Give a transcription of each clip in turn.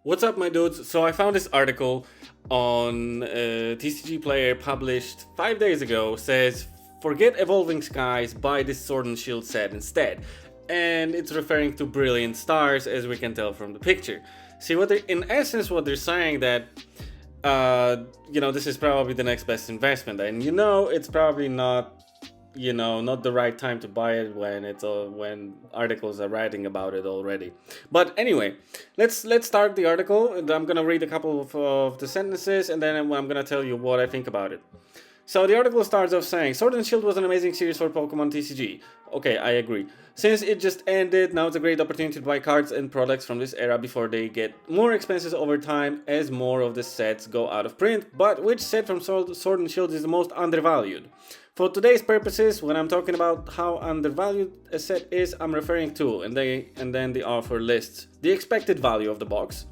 What's up, my dudes? So I found this article on TCG Player published 5 days ago. Says, forget Evolving Skies, buy this Sword and Shield set instead. And it's referring to Brilliant Stars, as we can tell from the picture. See, in essence, what they're saying that, this is probably the next best investment. And it's probably not the right time to buy it when articles are writing about it already. But anyway, let's start the article. And I'm gonna read a couple of the sentences, and then I'm gonna tell you what I think about it. So the article starts off saying, Sword and Shield was an amazing series for Pokemon TCG. Okay, I agree. Since it just ended, now it's a great opportunity to buy cards and products from this era before they get more expensive over time as more of the sets go out of print. But which set from Sword and Shield is the most undervalued? For today's purposes, when I'm talking about how undervalued a set is, I'm referring to, and then the offer lists, the expected value of the box,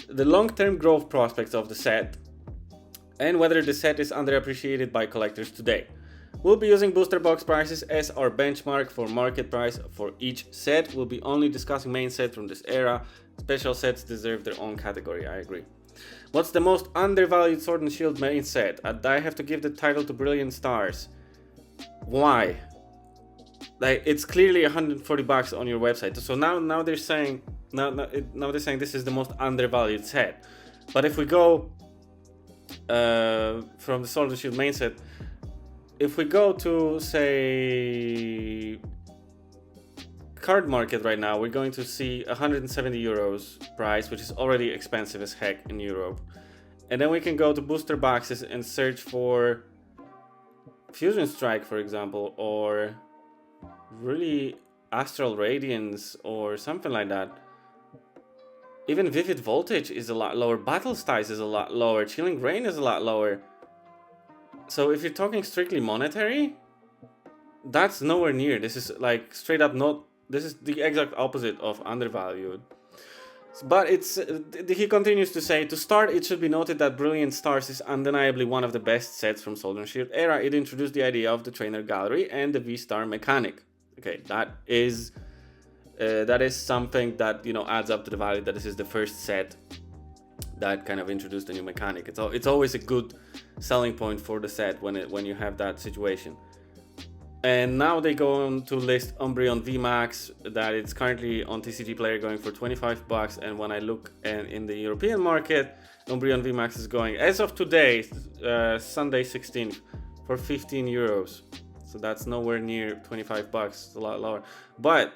the long-term growth prospects of the set, and whether the set is underappreciated by collectors today. We'll be using booster box prices as our benchmark for market price for each set. We'll be only discussing main sets from this era. Special sets deserve their own category, I agree. What's the most undervalued Sword and Shield main set? I have to give the title to Brilliant Stars. Why? Like, it's clearly $140 on your website. So now they're saying this is the most undervalued set. But if we go from the Sword and Shield main set, if we go to, say, card market right now, we're going to see 170 euros price, which is already expensive as heck in Europe. And then we can go to booster boxes and search for Fusion Strike, for example, or really Astral Radiance or something like that. Even Vivid Voltage is a lot lower, Battle Styles is a lot lower, Chilling Rain is a lot lower. So if you're talking strictly monetary, that's nowhere near. This is like straight up not. This is the exact opposite of undervalued. But he continues to say, to start, it should be noted that Brilliant Stars is undeniably one of the best sets from Sword and Shield era. It introduced the idea of the trainer gallery and the Vstar mechanic. Okay, that is something that adds up to the value that this is the first set that kind of introduced a new mechanic. It's always a good selling point for the set when you have that situation. And now they go on to list Umbreon VMAX, that it's currently on TCG Player going for $25, and when I look in the European market, Umbreon VMAX is going, as of today, Sunday 16th, for 15 euros. So that's nowhere near $25, it's a lot lower. But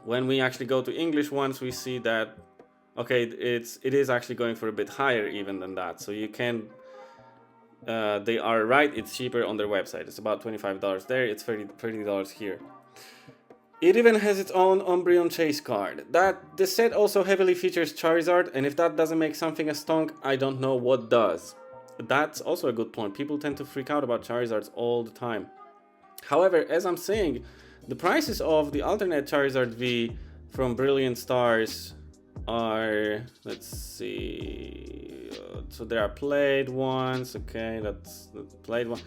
when we actually go to English ones, we see that okay, it is actually going for a bit higher even than that. So you can, they are right, it's cheaper on their website. It's about $25 there, it's $30 here. It even has its own Umbreon Chase card. The set also heavily features Charizard, and if that doesn't make something a stonk, I don't know what does. That's also a good point. People tend to freak out about Charizards all the time. However, as I'm saying, the prices of the alternate Charizard V from Brilliant Stars are, let's see, so there are played ones. Okay, that's the played one.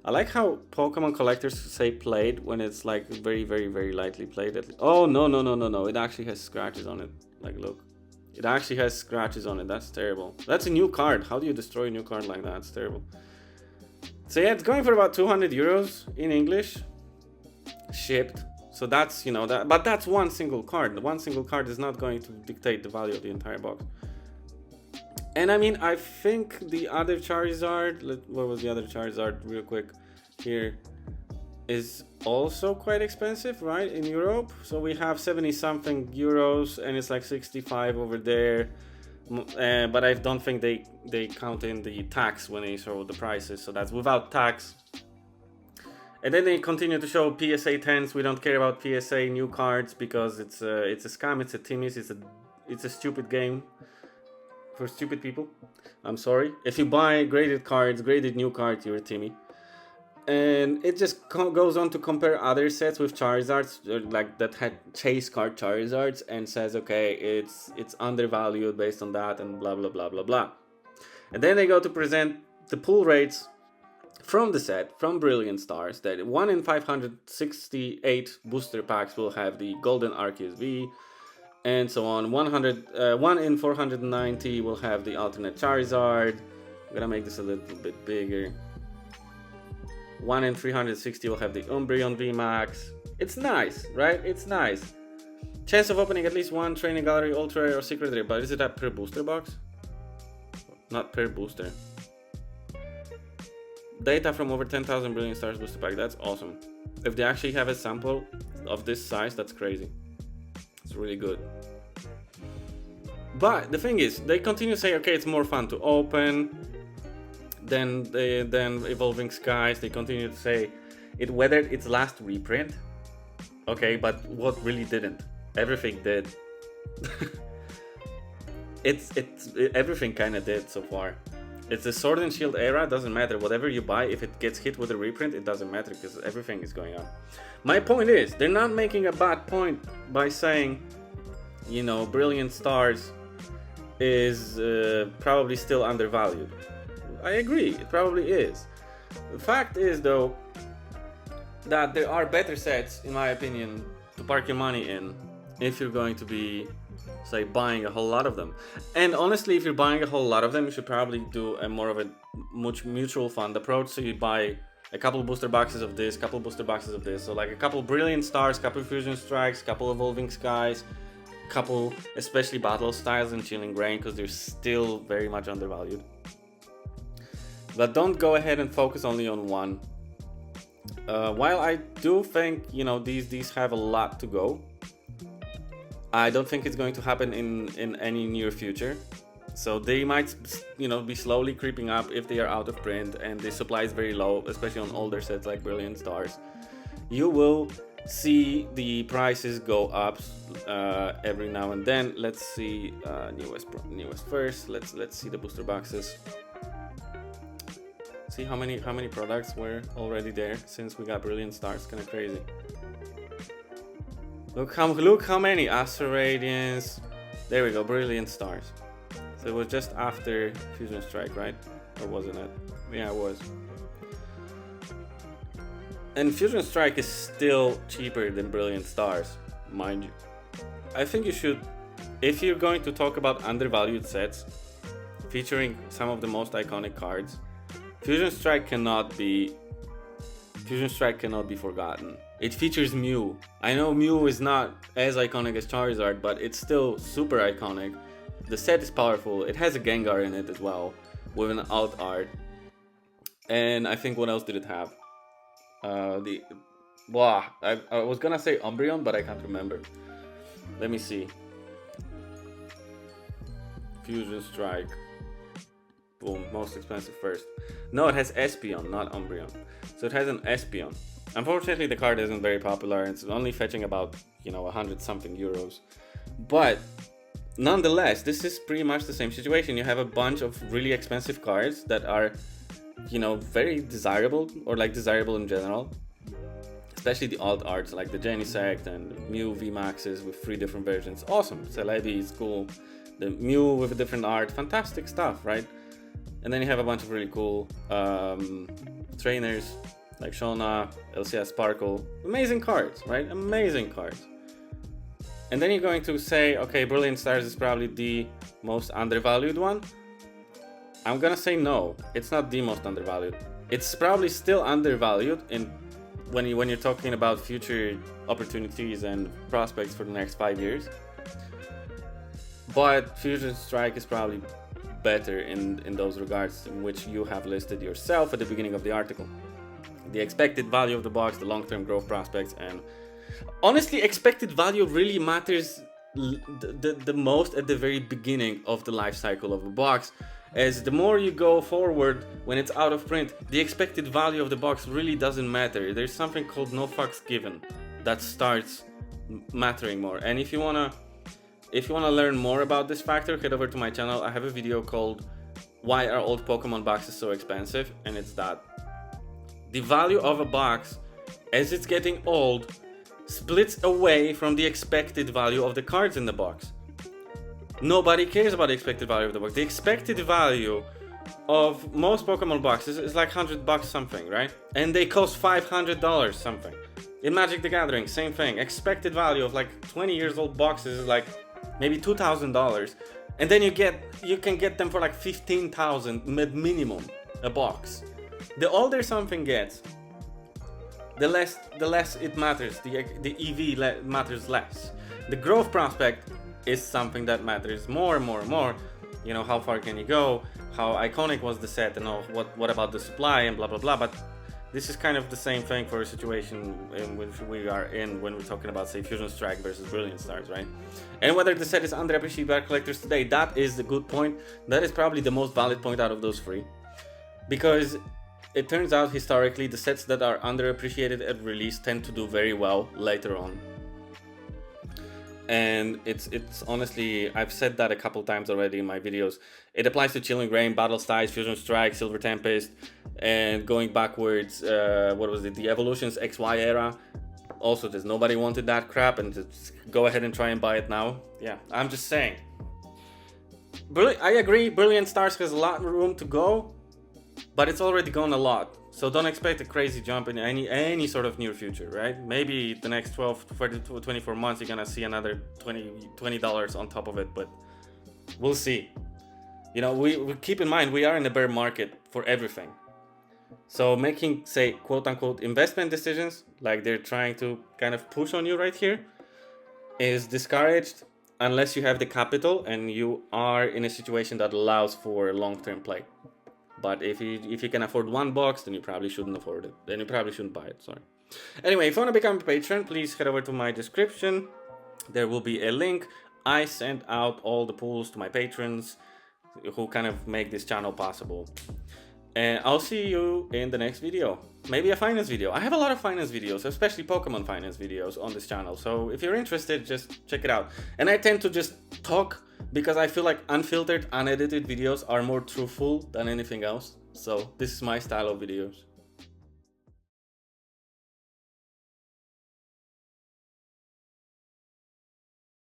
I like how Pokemon collectors say played when it's like very, very, very lightly played. Oh, no, it actually has scratches on it. Like, look, it actually has scratches on it. That's terrible. That's a new card. How do you destroy a new card like that? It's terrible. So yeah, it's going for about 200 euros in English, shipped. So that's, but that's one single card. One single card is not going to dictate the value of the entire box. And I mean, I think the other Charizard, what was the other Charizard real quick here, is also quite expensive, right, in Europe. So we have 70 something euros and it's like 65 over there. But I don't think they count in the tax when they show the prices. So that's without tax. And then they continue to show PSA 10s. We don't care about PSA new cards because it's a scam. It's a Timmy's. It's a stupid game for stupid people. I'm sorry. If you buy graded cards, graded new cards, you're a Timmy. And it just goes on to compare other sets with Charizards, like that had chase card Charizards, and says, okay, it's undervalued based on that, and blah blah blah blah blah. And then they go to present the pull rates from the set, from Brilliant Stars, that 1 in 568 booster packs will have the Golden Arceus V, and so on. 1 in 490 will have the alternate Charizard. I'm gonna make this a little bit bigger. 1 in 360 will have the Umbreon VMAX. It's nice, right? It's nice. Chance of opening at least one Training Gallery, Ultra Rare, or Secret Rare, but is it that per booster box? Not per booster. Data from over 10,000 Brilliant Stars booster pack. That's awesome. If they actually have a sample of this size, that's crazy. It's really good. But the thing is, they continue to say, okay, it's more fun to open than Evolving Skies. They continue to say it weathered its last reprint. Okay, but what really didn't? Everything did. Everything kind of did so far. It's the Sword and Shield era, doesn't matter. Whatever you buy, if it gets hit with a reprint, it doesn't matter because everything is going on. My point is, they're not making a bad point by saying, you know, Brilliant Stars is probably still undervalued. I agree, it probably is. The fact is, though, that there are better sets, in my opinion, to park your money in if you're going to be, say, buying a whole lot of them. And honestly, if you're buying a whole lot of them, you should probably do a more of a mutual fund approach. So you buy a couple booster boxes of this, couple booster boxes of this. So like a couple Brilliant Stars, couple Fusion Strikes, couple Evolving Skies, couple especially Battle Styles and Chilling Reign, because they're still very much undervalued. But don't go ahead and focus only on one. While I do think, you know, these have a lot to go, I don't think it's going to happen in any near future. So they might, you know, be slowly creeping up if they are out of print and the supply is very low, especially on older sets like Brilliant Stars. You will see the prices go up every now and then. Let's see newest first. Let's see the booster boxes. See how many products were already there since we got Brilliant Stars. Kind of crazy. Look how many Astro Radiance. There we go, Brilliant Stars. So it was just after Fusion Strike, right? Or wasn't it? Yeah, it was. And Fusion Strike is still cheaper than Brilliant Stars, mind you. I think you should, if you're going to talk about undervalued sets featuring some of the most iconic cards, Fusion Strike cannot be forgotten. It features Mew. I know Mew is not as iconic as Charizard, but it's still super iconic. The set is powerful. It has a Gengar in it as well, with an alt art. And I think what else did it have? I was gonna say Umbreon, but I can't remember. Let me see. Fusion Strike. Boom, most expensive first. No, it has Espeon, not Umbreon. So it has an Espeon. Unfortunately, the card isn't very popular. It's only fetching about, 100 something euros. But nonetheless, this is pretty much the same situation. You have a bunch of really expensive cards that are, very desirable, or like desirable in general. Especially the alt arts like the Genesect and Mew VMAXs with 3 different versions. Awesome. Celebi is cool. The Mew with a different art. Fantastic stuff, right? And then you have a bunch of really cool trainers like Shona, LCS Sparkle. Amazing cards, right? Amazing cards. And then you're going to say, okay, Brilliant Stars is probably the most undervalued one. I'm gonna say no, it's not the most undervalued. It's probably still undervalued when you're talking about future opportunities and prospects for the next 5 years. But Fusion Strike is probably better in those regards, in which you have listed yourself at the beginning of the article. The expected value of the box, the long-term growth prospects, and honestly, expected value really matters the most at the very beginning of the life cycle of a box, as the more you go forward when it's out of print, the expected value of the box really doesn't matter. There's something called no fucks given that starts mattering more. And if you wanna learn more about this factor, head over to my channel. I have a video called Why Are Old Pokemon Boxes So Expensive? And it's that the value of a box, as it's getting old, splits away from the expected value of the cards in the box. Nobody cares about the expected value of the box. The expected value of most Pokemon boxes is like $100 something, right? And they cost $500 something. In Magic the Gathering, same thing. Expected value of like 20 years old boxes is like maybe $2,000, and then you can get them for like 15,000 minimum a box. The older something gets, the less it matters. The EV matters less. The growth prospect is something that matters more and more and more. You know, how far can you go? How iconic was the set, and what about the supply and blah blah blah. But this is kind of the same thing for a situation in which we are in when we're talking about, say, Fusion Strike versus Brilliant Stars, right? And whether the set is underappreciated by collectors today, that is the good point. That is probably the most valid point out of those three, because it turns out historically the sets that are underappreciated at release tend to do very well later on. And it's honestly, I've said that a couple times already in my videos. It applies to Chilling Reign, Battle Styles, Fusion Strike, Silver Tempest, and going backwards, what was it, the Evolutions XY era. Also, there's nobody wanted that crap, and just go ahead and try and buy it now. Yeah, I'm just saying. I agree, Brilliant Stars has a lot of room to go, but it's already gone a lot. So don't expect a crazy jump in any sort of near future, right? Maybe the next 12 to 24 months you're gonna see another $20 on top of it, but we'll see. You know, we keep in mind we are in a bear market for everything. So making, say, quote unquote investment decisions, like they're trying to kind of push on you right here, is discouraged unless you have the capital and you are in a situation that allows for long-term play. But if you can afford one box, then you probably shouldn't afford it. Then you probably shouldn't buy it, sorry. Anyway, if you want to become a patron, please head over to my description. There will be a link. I send out all the pools to my patrons who kind of make this channel possible. And I'll see you in the next video. Maybe a finance video. I have a lot of finance videos, especially Pokemon finance videos on this channel. So if you're interested, just check it out. And I tend to just talk because I feel like unfiltered, unedited videos are more truthful than anything else. So this is my style of videos.